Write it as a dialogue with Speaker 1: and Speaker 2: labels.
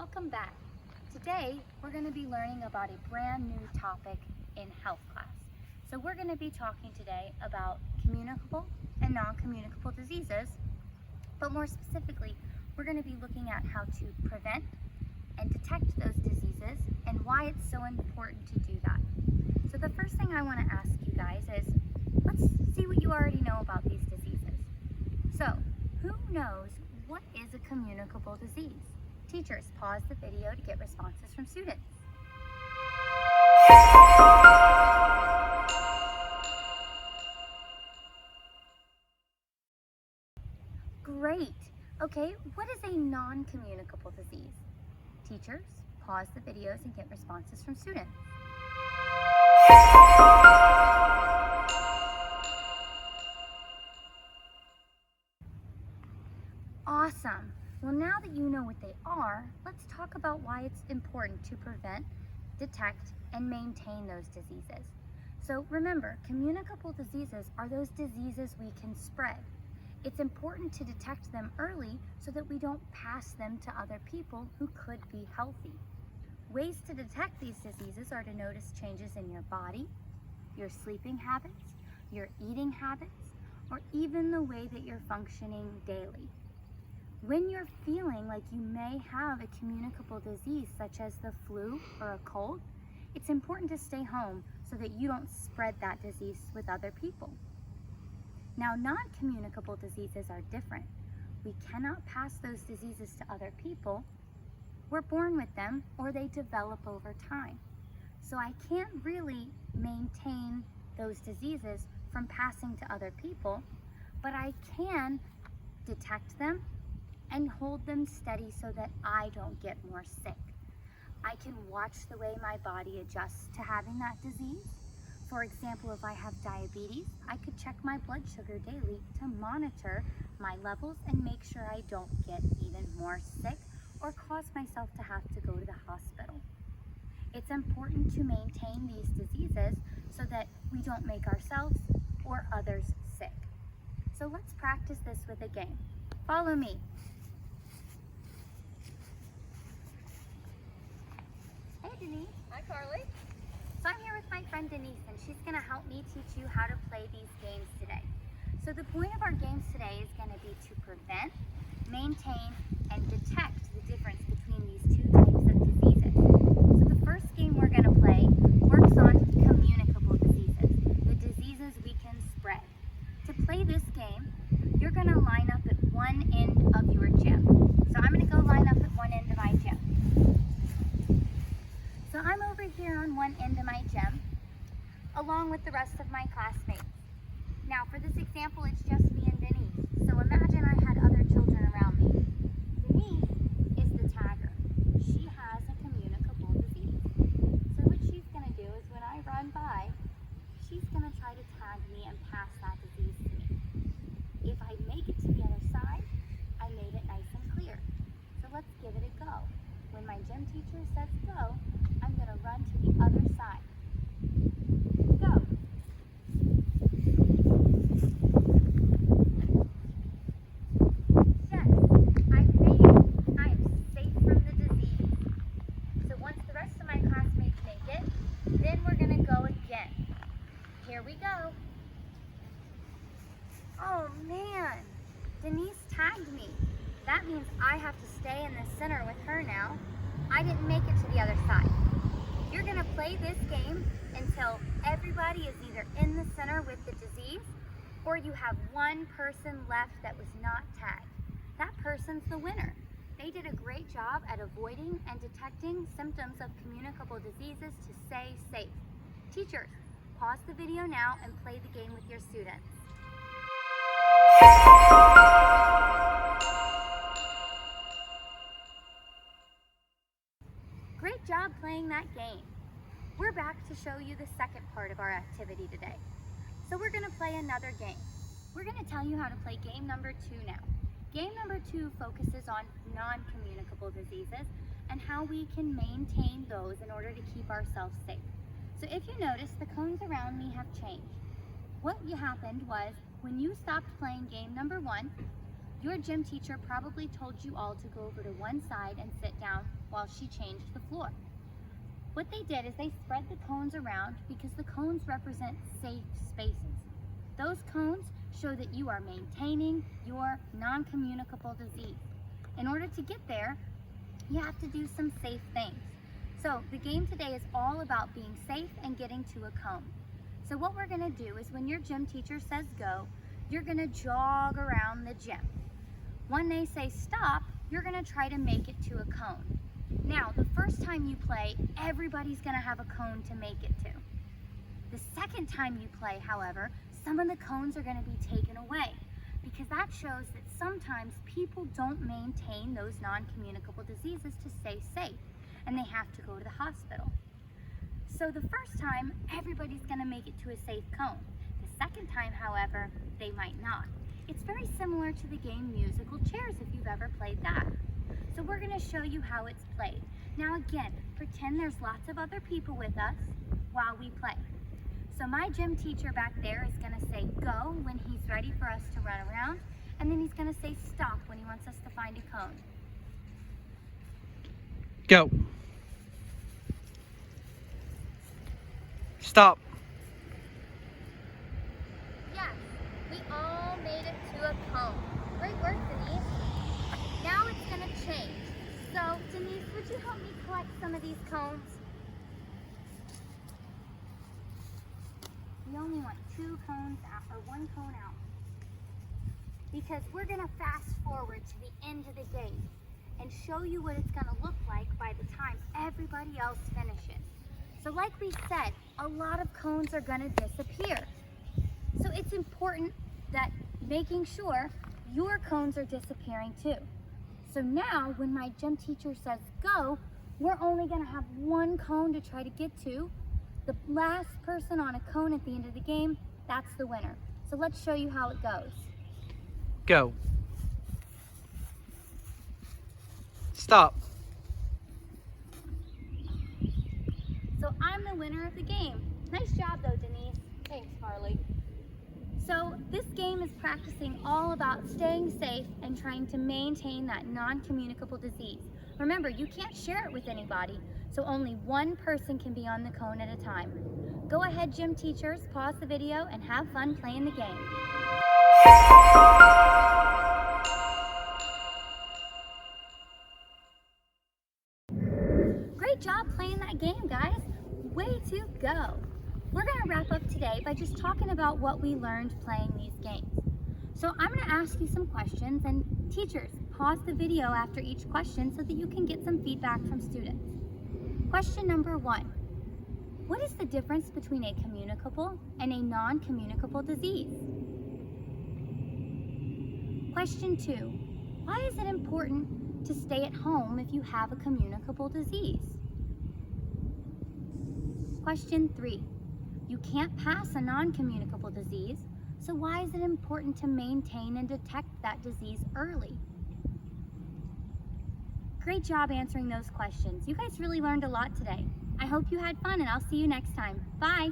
Speaker 1: Welcome back. Today we're going to be learning about a brand new topic in health class. So we're going to be talking today about communicable and non-communicable diseases, but more specifically we're going to be looking at how to prevent and detect those diseases and why it's so important to do that. So the first thing I want to ask you guys is, let's see what you already know about these diseases. So who knows what is a communicable disease? Teachers, pause the video to get responses from students. Great. Okay, what is a non-communicable disease? Teachers, pause the videos and get responses from students. Awesome. Well, now that you know what they are, let's talk about why it's important to prevent, detect, and maintain those diseases. So remember, communicable diseases are those diseases we can spread. It's important to detect them early so that we don't pass them to other people who could be healthy. Ways to detect these diseases are to notice changes in your body, your sleeping habits, your eating habits, or even the way that you're functioning daily. When you're feeling like you may have a communicable disease such as the flu or a cold, it's important to stay home so that you don't spread that disease with other people. Now, non-communicable diseases are different. We cannot pass those diseases to other people. We're born with them or they develop over time. So I can't really maintain those diseases from passing to other people, but I can detect them and hold them steady so that I don't get more sick. I can watch the way my body adjusts to having that disease. For example, if I have diabetes, I could check my blood sugar daily to monitor my levels and make sure I don't get even more sick or cause myself to have to go to the hospital. It's important to maintain these diseases so that we don't make ourselves or others sick. So let's practice this with a game. Follow me. Hey Denise.
Speaker 2: Hi Carly.
Speaker 1: So I'm here with my friend Denise and she's going to help me teach you how to play these games today. So the point of our games today is going to be to prevent, maintain, and detect the difference between these two types of diseases. So the first game we're going to play works on communicable diseases, the diseases we can spread. To play this game, you're going to line up at one end of your gym. So I'm going to go line up at one end of my gym. So I'm over here on one end of my gym, along with the rest of my classmates. Now for this example, it's just me and Denise. So imagine I had other children around me. Denise is the tagger. She has a communicable disease. So what she's going to do is when I run by, she's going to try to tag me and pass that disease to me. If I make it to the other side, I made it nice and clear. So let's give it a go. When my gym teacher says go, I'm going to run to the other side. Go. Yes, I made it. I am safe from the disease. So once the rest of my classmates make it, then we're going to go again. Here we go. Oh man, Denise tagged me. That means I have to stay in the center with her now. I didn't make it to the other side. You're going to play this game until everybody is either in the center with the disease or you have one person left that was not tagged. That person's the winner. They did a great job at avoiding and detecting symptoms of communicable diseases to stay safe. Teachers, pause the video now and play the game with your students. Great job playing that game. We're back to show you the second part of our activity today. So we're going to play another game. We're going to tell you how to play game number 2 now. Game number 2 focuses on non-communicable diseases and how we can maintain those in order to keep ourselves safe. So if you notice, the cones around me have changed. What happened was when you stopped playing game number 1, your gym teacher probably told you all to go over to one side and sit down while she changed the floor. What they did is they spread the cones around because the cones represent safe spaces. Those cones show that you are maintaining your non-communicable disease. In order to get there, you have to do some safe things. So the game today is all about being safe and getting to a cone. So what we're gonna do is when your gym teacher says go, you're gonna jog around the gym. When they say stop, you're gonna try to make it to a cone. Now, the first time you play, everybody's gonna have a cone to make it to. The second time you play, however, some of the cones are gonna be taken away because that shows that sometimes people don't maintain those non-communicable diseases to stay safe and they have to go to the hospital. So the first time, everybody's gonna make it to a safe cone. The second time, however, they might not. It's very similar to the game musical chairs if you've ever played that. So we're gonna show you how it's played. Now again, pretend there's lots of other people with us while we play. So my gym teacher back there is gonna say go when he's ready for us to run around, and then he's gonna say stop when he wants us to find a cone.
Speaker 2: Go. Stop.
Speaker 1: Yes, we all made it to a cone. Great work, Denise. Now it's gonna change. So, Denise, would you help me collect some of these cones? We only want 2 cones out, or 1 cone out. Because we're gonna fast forward to the end of the game and show you what it's gonna look like by the time everybody else finishes. So like we said, a lot of cones are gonna disappear. So it's important that making sure your cones are disappearing too. So now when my gym teacher says go, we're only gonna have 1 cone to try to get to. The last person on a cone at the end of the game, that's the winner. So let's show you how it goes.
Speaker 2: Go. Stop.
Speaker 1: So I'm the winner of the game. Nice job though, Denise.
Speaker 3: Thanks, Carly.
Speaker 1: So this game is practicing all about staying safe and trying to maintain that non-communicable disease. Remember, you can't share it with anybody, so only 1 person can be on the cone at a time. Go ahead, gym teachers, pause the video and have fun playing the game. Great job playing that game, guys. Way to go. We're gonna wrap up today by just talking about what we learned playing these games. So I'm gonna ask you some questions, and teachers, pause the video after each question so that you can get some feedback from students. Question number 1. What is the difference between a communicable and a non-communicable disease? Question 2. Why is it important to stay at home if you have a communicable disease? Question 3. You can't pass a non-communicable disease, so why is it important to maintain and detect that disease early? Great job answering those questions. You guys really learned a lot today. I hope you had fun, and I'll see you next time. Bye!